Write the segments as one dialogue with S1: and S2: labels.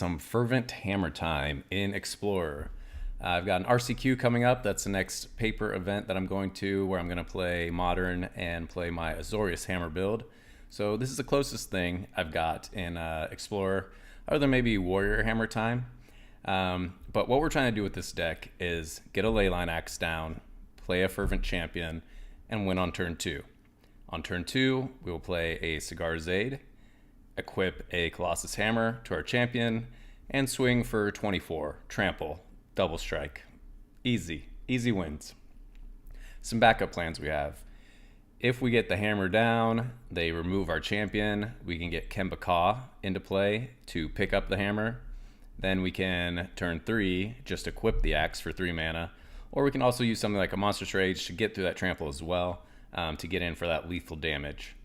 S1: some Fervent Hammer time in Explorer. I've got an RCQ coming up. That's the next paper event that I'm going to, where I'm going to play Modern and play my Azorius Hammer build. So this is the closest thing I've got in Explorer, other than maybe Warrior Hammer time. But what we're trying to do with this deck is get a Leyline Axe down, play a Fervent Champion, and win on turn 2. On turn 2, we will play a Cigar Zaid, equip a Colossus Hammer to our champion, and swing for 24. Trample, double strike. Easy wins. Some backup plans we have. If we get the hammer down, they remove our champion, we can get Kemba Ka into play to pick up the hammer. Then we can, turn 3, just equip the axe for 3 mana. Or we can also use something like a Monstrous Rage to get through that trample as well, to get in for that lethal damage.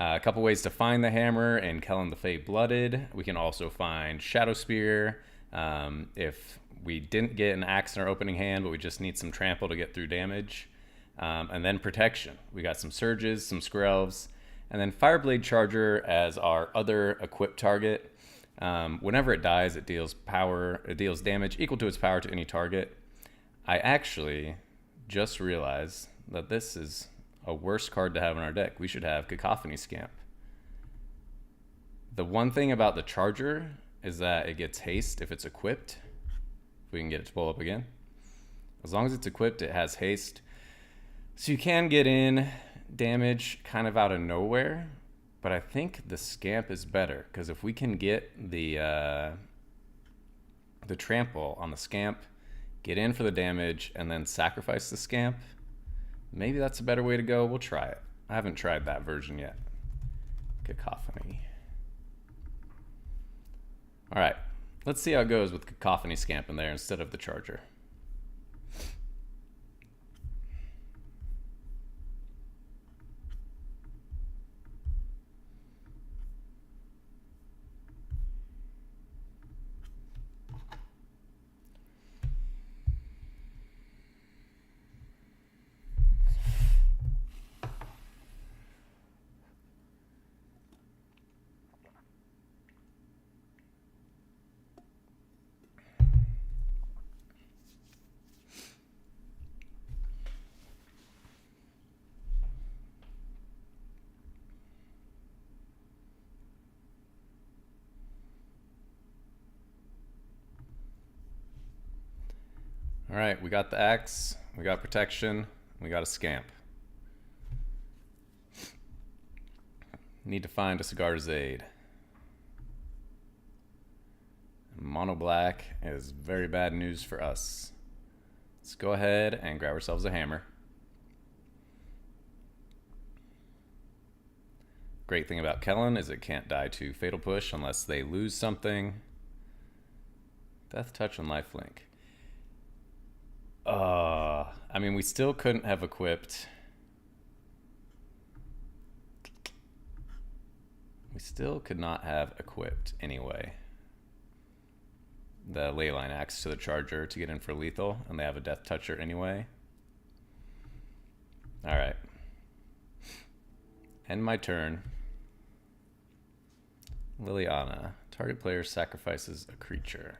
S1: A couple ways to find the hammer in Kellen the Fey Blooded. We can also find Shadow Spear. If we didn't get an axe in our opening hand, but we just need some trample to get through damage. And then protection. We got some Surges, some Skrelves, and then Fireblade Charger as our other equipped target. Whenever it dies, it deals damage equal to its power to any target. I actually just realized that this is a worse card to have in our deck. We should have Cacophony Scamp. The one thing about the Charger is that it gets haste if it's equipped. If we can get it to pull up again. As long as it's equipped, it has haste. So you can get in damage kind of out of nowhere, but I think the Scamp is better, because if we can get the trample on the Scamp, get in for the damage, and then sacrifice the Scamp, maybe that's a better way to go. We'll try it. I haven't tried that version yet. Cacophony. All right, let's see how it goes with Cacophony Scamp in there instead of the Charger. All right, we got the axe, we got protection, we got a Scamp. Need to find a Cigar Zaid. Mono black is very bad news for us. Let's go ahead and grab ourselves a hammer. Great thing about Kellen is it can't die to Fatal Push unless they lose something. Death Touch and Lifelink. I mean, we still couldn't have equipped. We still could not have equipped anyway the Leyline Axe to the Charger to get in for lethal, and they have a Death Toucher anyway. All right. End my turn. Liliana. Target player sacrifices a creature.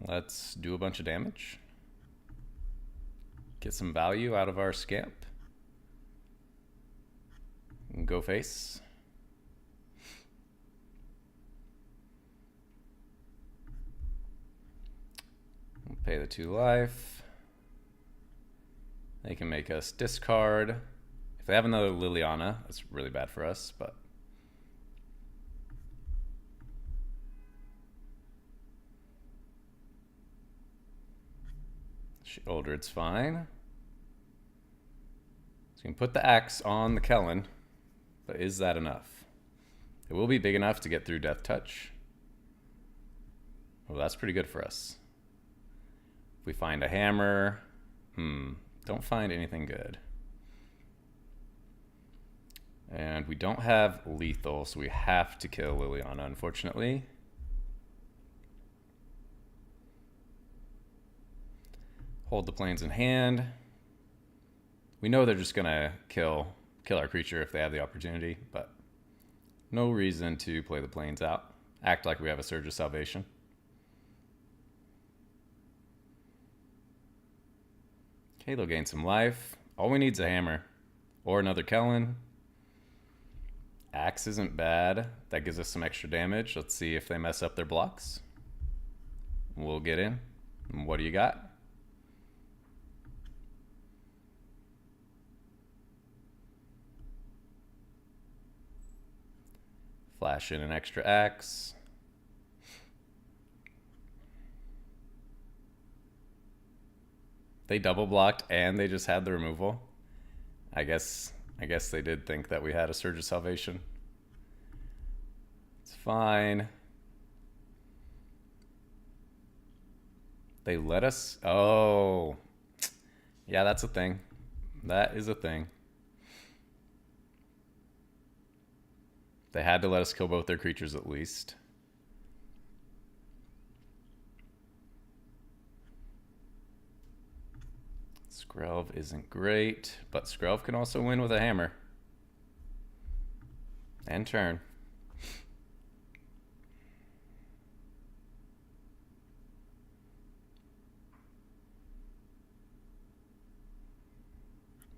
S1: Let's do a bunch of damage. Get some value out of our Scamp. And go face. We'll pay the 2 life. They can make us discard. If they have another Liliana, that's really bad for us, but Sheoldred's fine. So you can put the axe on the Kellen, but is that enough? It will be big enough to get through Death Touch. Well, that's pretty good for us. If we find a hammer, don't find anything good. And we don't have lethal, so we have to kill Liliana, unfortunately. Hold the planes in hand. We know they're just gonna kill kill our creature if they have the opportunity, but no reason to play the planes out. Act like we have a Surge of Salvation. Okay, they'll gain some life. All we need is a hammer. Or another Kellen. Axe isn't bad. That gives us some extra damage. Let's see if they mess up their blocks. We'll get in. What do you got? Flash in an extra axe. They double blocked and they just had the removal. I guess they did think that we had a Surge of Salvation. It's fine. They let us... Oh. Yeah, that's a thing. That is a thing. They had to let us kill both their creatures at least. Skrelv isn't great, but Skrelv can also win with a hammer. And turn.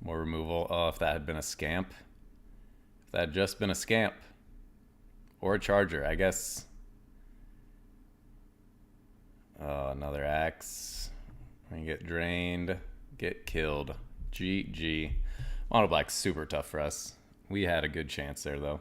S1: More removal. Oh, if that had been a scamp. If that had just been a scamp. Or a charger, I guess. Oh, another axe. We get drained. Get killed. GG. Mono Black's super tough for us. We had a good chance there, though.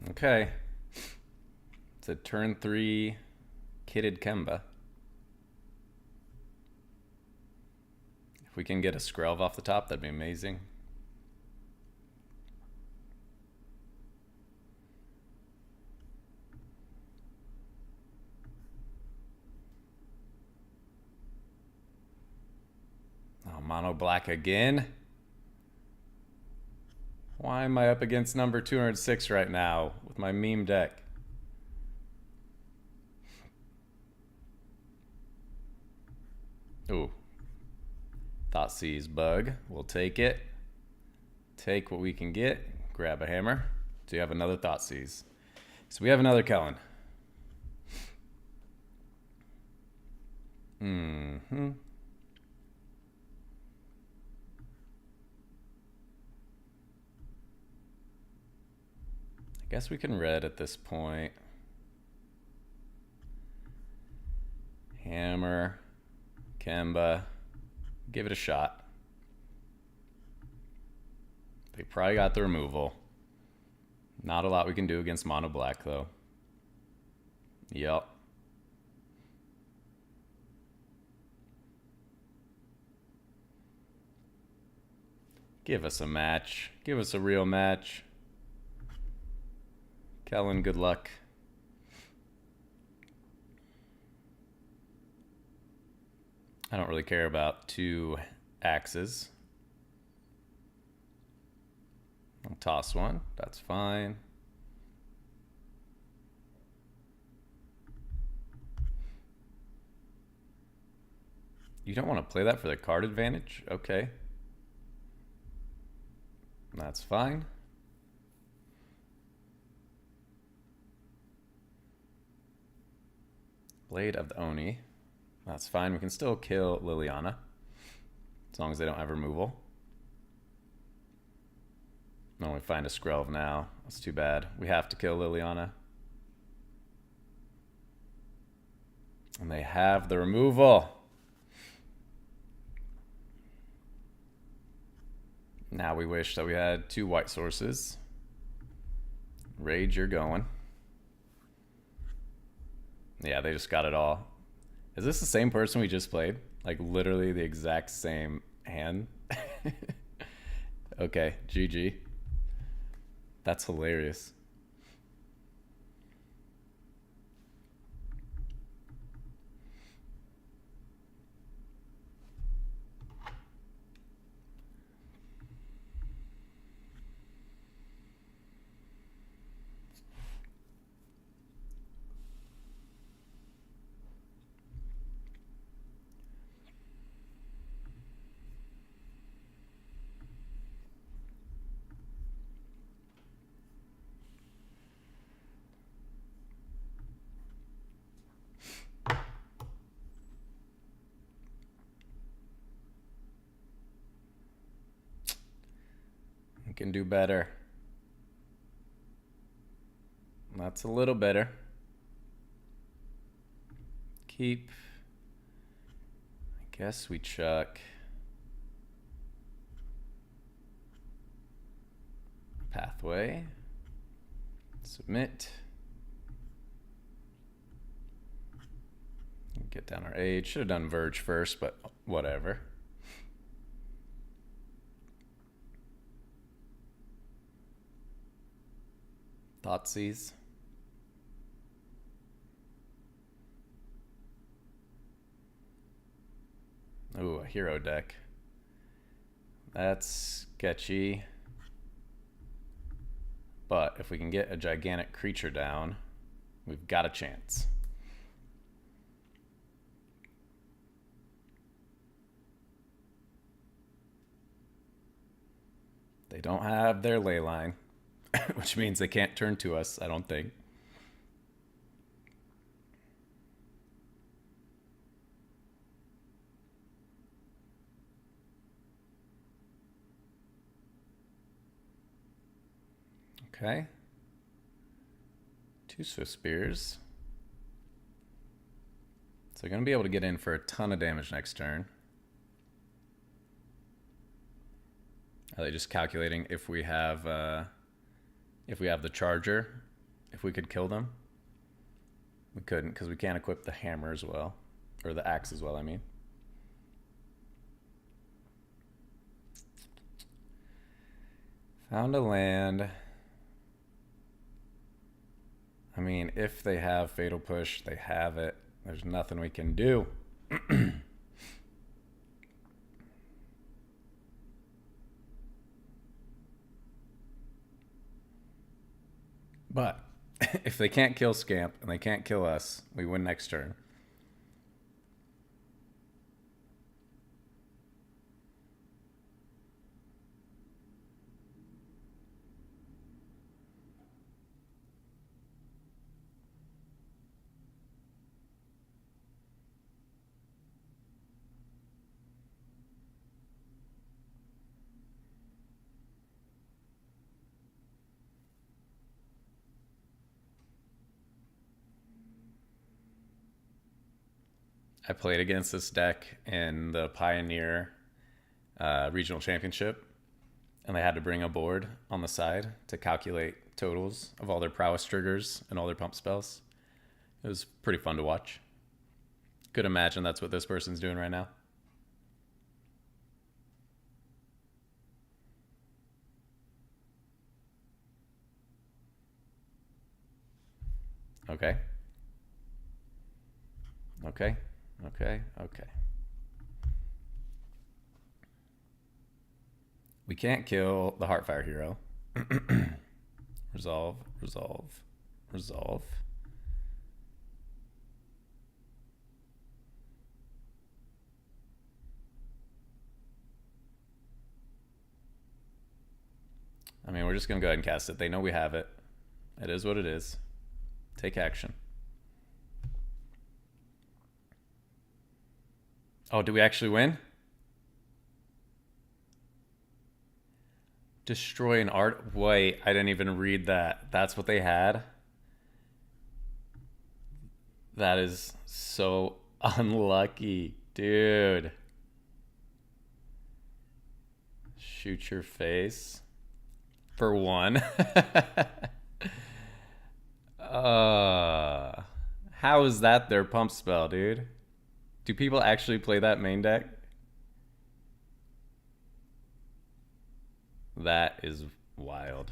S1: Okay. It's a turn 3 kitted Kemba. If we can get a Skrelv off the top, that'd be amazing. Oh, mono black again. Why am I up against number 206 right now with my meme deck? Ooh. Thoughtseize bug. We'll take it. Take what we can get. Grab a hammer. Do you have another Thoughtseize? So we have another Kellen. Mm-hmm. I guess we can red at this point. Hammer. Kemba. Give it a shot. They probably got the removal. Not a lot we can do against mono black though. Yep. Give us a match. Give us a real match. Kellen, good luck. I don't really care about 2 axes. I'll toss one. That's fine. You don't want to play that for the card advantage? Okay. That's fine. Blade of the Oni. That's fine. We can still kill Liliana as long as they don't have removal. No, we find a Skrelv now. That's too bad. We have to kill Liliana. And they have the removal. Now we wish that we had 2 white sources. Rage, you're going. Yeah, they just got it all. Is this the same person we just played? Like literally the exact same hand? Okay, GG. That's hilarious. We can do better. That's a little better. Keep. I guess we chuck. Pathway. Submit. Get down our age. Should have done Verge first, but whatever. Thoughtseize. Ooh, a hero deck. That's sketchy. But if we can get a gigantic creature down, we've got a chance. They don't have their ley line, which means they can't turn to us, I don't think. Okay. 2 Swift Spears. So they're going to be able to get in for a ton of damage next turn. Are they just calculating if we have the charger, if we could kill them? We couldn't because we can't equip the hammer as well, or the axe as well, I mean. Found a land. I mean, if they have Fatal Push, they have it. There's nothing we can do. But if they can't kill Scamp and they can't kill us, we win next turn. I played against this deck in the Pioneer Regional Championship, and they had to bring a board on the side to calculate totals of all their prowess triggers and all their pump spells. It was pretty fun to watch. Could imagine that's what this person's doing right now. Okay. Okay. Okay. Okay. We can't kill the Heartfire hero. Resolve, resolve, resolve. I mean, we're just going to go ahead and cast it. They know we have it. It is what it is. Take action. Oh, did we actually win? Destroy an art. Wait, I didn't even read that. That's what they had? That is so unlucky, dude. Shoot your face. For one. How is that their pump spell, dude? Do people actually play that main deck? That is wild.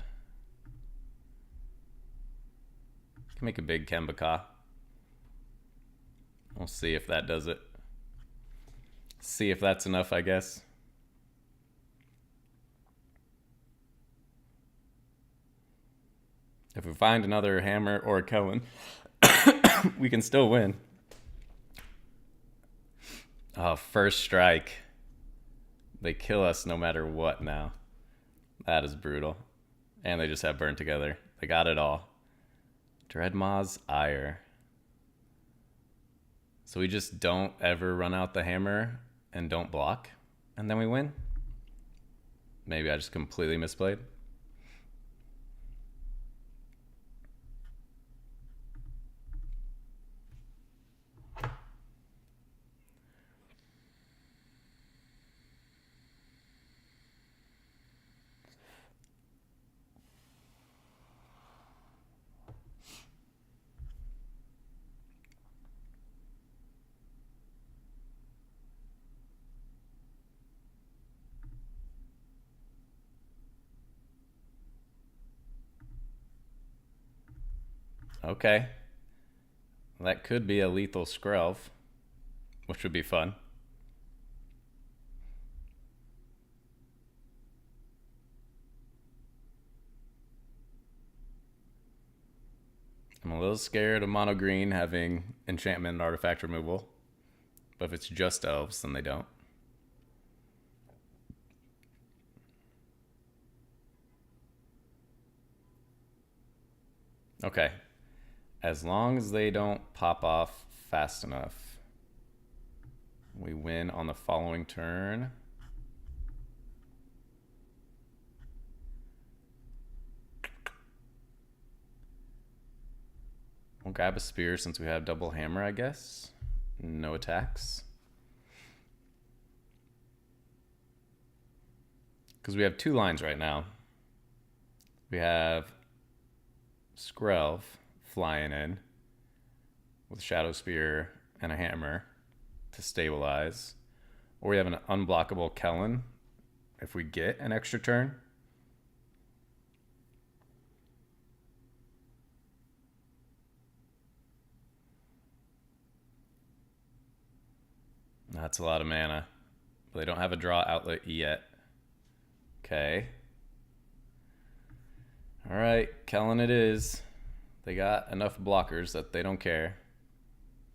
S1: Can make a big Kembaka. We'll see if that does it. See if that's enough, I guess. If we find another hammer or a Kellen, we can still win. Oh, first strike. They kill us no matter what now. That is brutal. And they just have Burn Together. They got it all. Dreadmaw's Ire. So we just don't ever run out the hammer and don't block, and then we win? Maybe I just completely misplayed. Okay. That could be a lethal Skrelv, which would be fun. I'm a little scared of mono green having enchantment and artifact removal. But if it's just elves, then they don't. Okay. As long as they don't pop off fast enough, we win on the following turn. We'll grab a spear since we have double hammer, I guess. No attacks. Because we have two lines right now. We have Skrelv flying in with Shadow Spear and a hammer to stabilize. Or we have an unblockable Kellen if we get an extra turn. That's a lot of mana. But they don't have a draw outlet yet. Okay. Alright, Kellen it is. They got enough blockers that they don't care.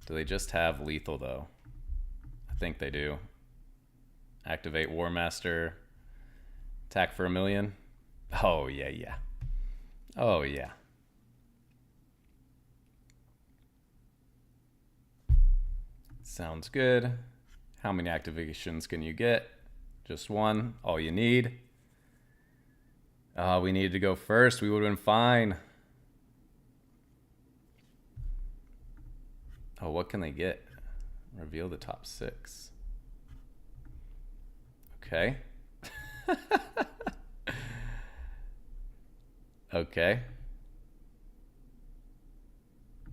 S1: Do they just have lethal, though? I think they do. Activate War Master. Attack for 1,000,000. Oh, yeah, yeah. Oh, yeah. Sounds good. How many activations can you get? Just one. All you need. We needed to go first. We would have been fine. Oh, what can they get? Reveal the top 6. Okay. Okay.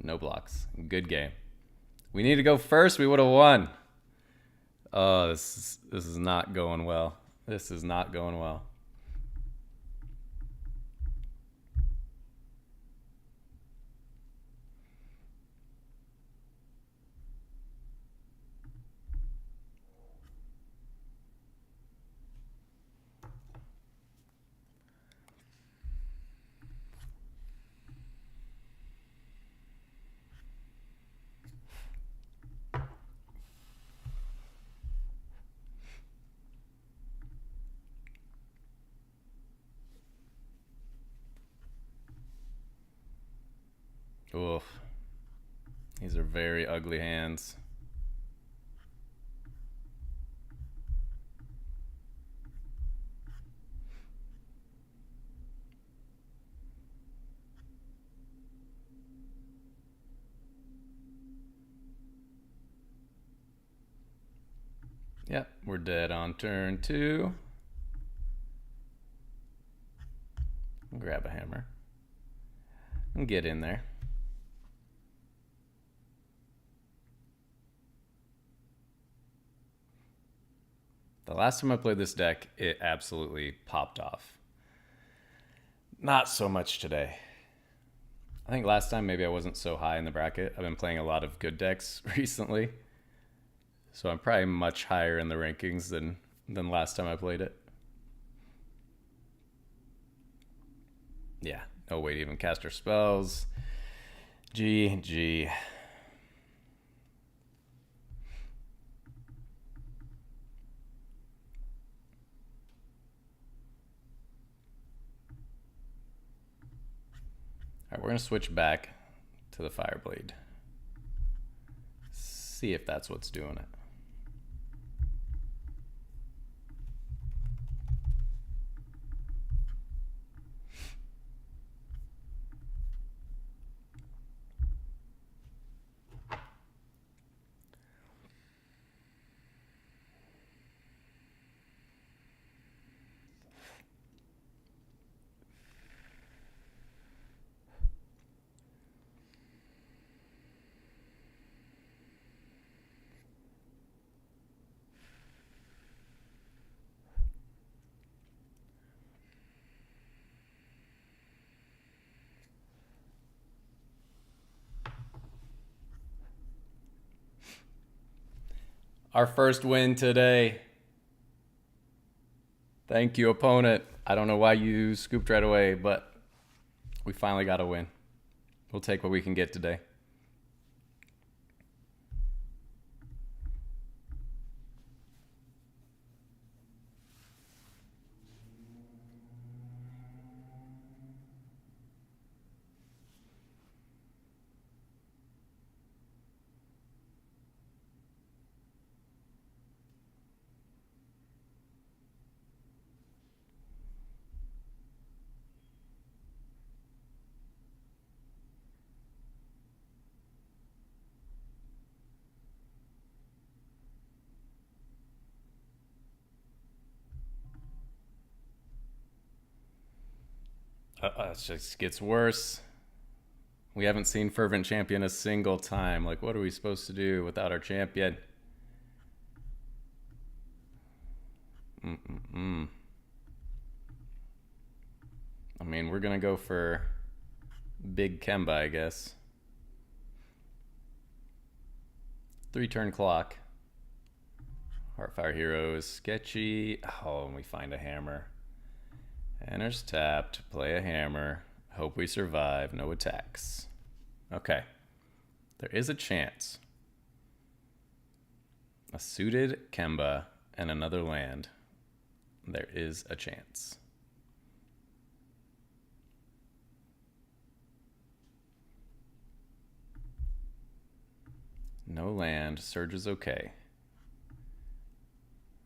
S1: No blocks. Good game. We need to go first. We would have won. Oh, this is not going well. This is not going well. Oof. These are very ugly hands. Yep, we're dead on turn 2. Grab a hammer and get in there. The last time I played this deck, it absolutely popped off. Not so much today. I think last time maybe I wasn't so high in the bracket. I've been playing a lot of good decks recently, so I'm probably much higher in the rankings than last time I played it. Yeah, no way to even cast our spells. GG. All right, we're going to switch back to the Fireblade. See if that's what's doing it. Our first win today. Thank you, opponent. I don't know why you scooped right away, but we finally got a win. We'll take what we can get today. It just gets worse. We haven't seen Fervent champion a single time. Like, what are we supposed to do without our champion? I mean, we're going to go for Big Kemba, I guess. 3-turn clock. Heartfire Hero is sketchy. Oh, and we find a hammer. Enters tapped, play a hammer. Hope we survive, no attacks. Okay. There is a chance. A suited Kemba and another land. There is a chance. No land, Surge is okay.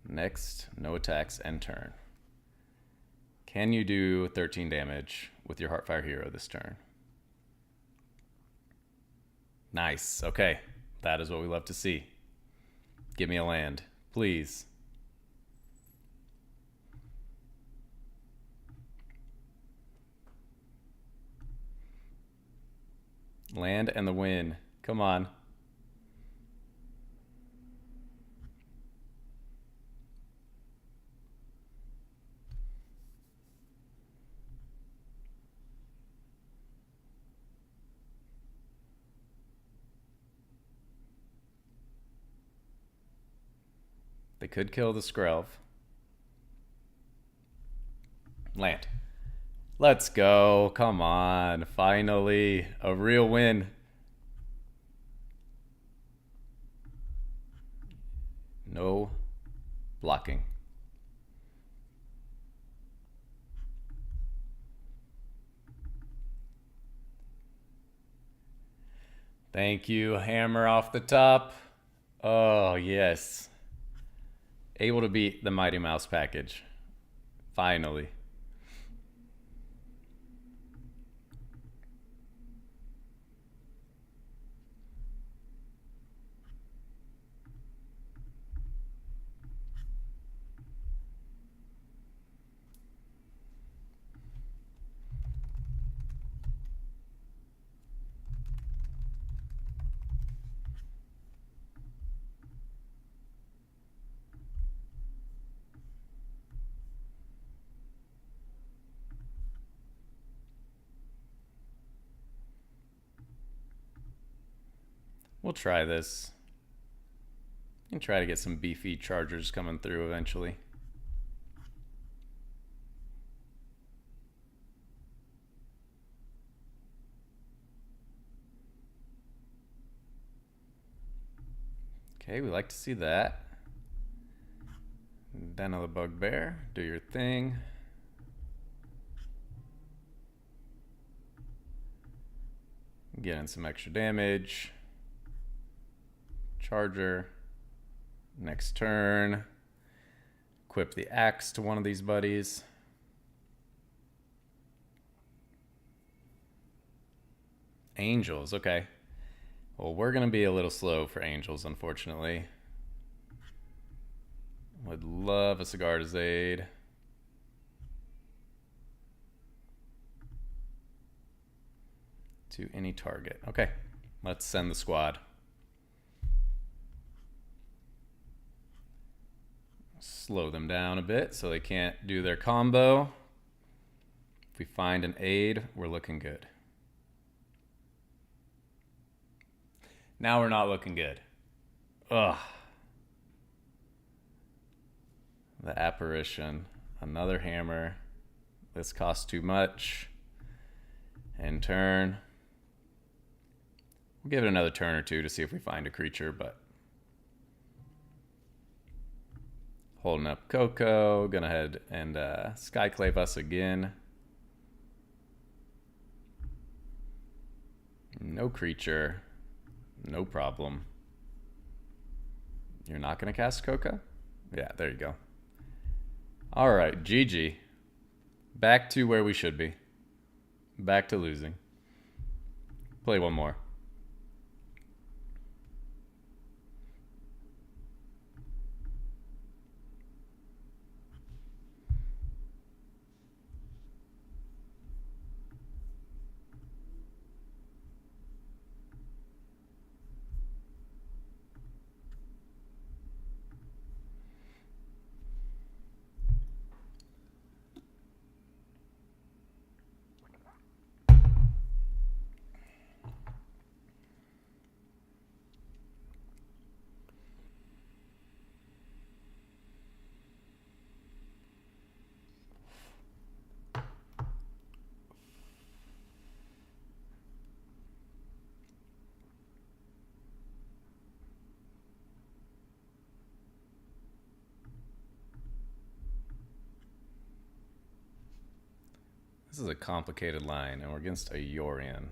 S1: Next, no attacks, end turn. Can you do 13 damage with your Heartfire Hero this turn? Nice. Okay. That is what we love to see. Give me a land, please. Land and the win. Come on. They could kill the Skrelv. Land. Let's go. Come on. Finally. A real win. No blocking. Thank you. Hammer off the top. Oh, yes. Able to beat the Mighty Mouse package. Finally. We'll try this. And try to get some beefy chargers coming through eventually. Okay, we like to see that. Den of the Bugbear, do your thing. Getting some extra damage. Charger. Next turn. Equip the axe to one of these buddies. Angels, okay. Well, we're going to be a little slow for angels, unfortunately. Would love a Cigar to Zaid. To any target. Okay, let's send the squad. Slow them down a bit so they can't do their combo. If we find an aid, we're looking good. Now we're not looking good. Ugh. The apparition. Another hammer. This costs too much. End turn. We'll give it another turn or two to see if we find a creature, but holding up Coco. Gonna head and Skyclave us again. No creature. No problem. You're not gonna cast Coco? Yeah, there you go. All right, GG. Back to where we should be. Back to losing. Play one more. This is a complicated line, and we're against a Yorion.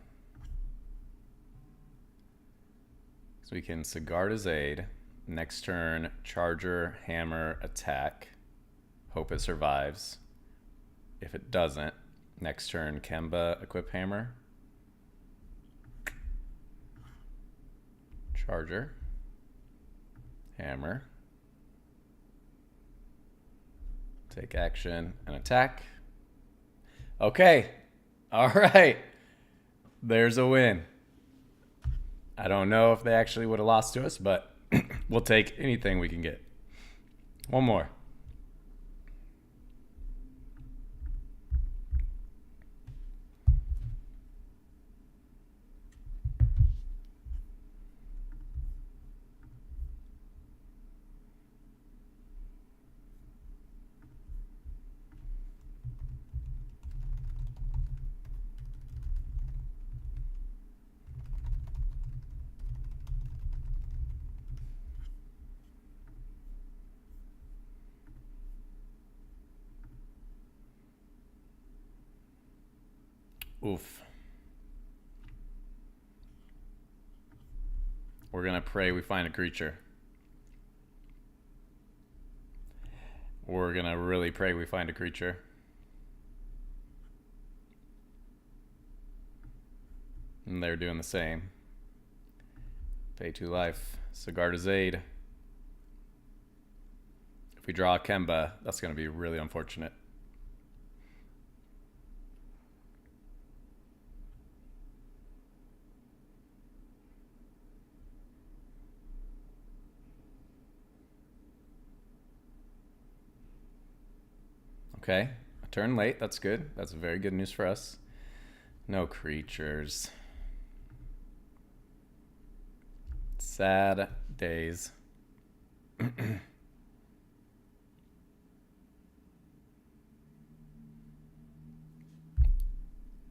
S1: So we can Cigar to Zaid. Next turn, Charger, Hammer, attack. Hope it survives. If it doesn't, next turn, Kemba, equip Hammer. Charger. Hammer. Take action and attack. Okay. All right. There's a win. I don't know if they actually would have lost to us, but we'll take anything we can get. One more. Oof. We're going to pray we find a creature. We're going to really pray we find a creature. And they're doing the same. Pay 2 life. Sigarda's Aid. If we draw a Kemba, that's going to be really unfortunate. Okay, a turn late. That's good. That's very good news for us. No creatures. Sad days.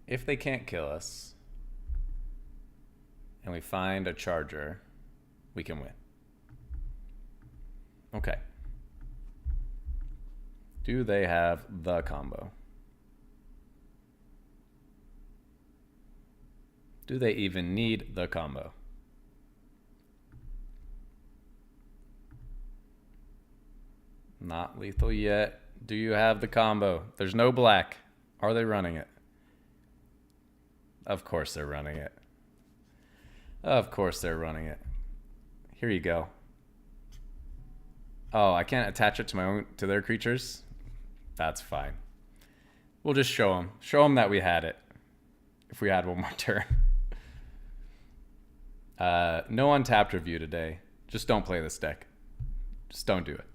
S1: If they can't kill us and we find a charger, we can win. Okay. Do they have the combo? Do they even need the combo? Not lethal yet. Do you have the combo? There's no black. Are they running it? Of course they're running it. Of course they're running it. Here you go. Oh, I can't attach it to their creatures? That's fine. We'll just show them. Show them that we had it. If we had one more turn. No untapped review today. Just don't play this deck. Just don't do it.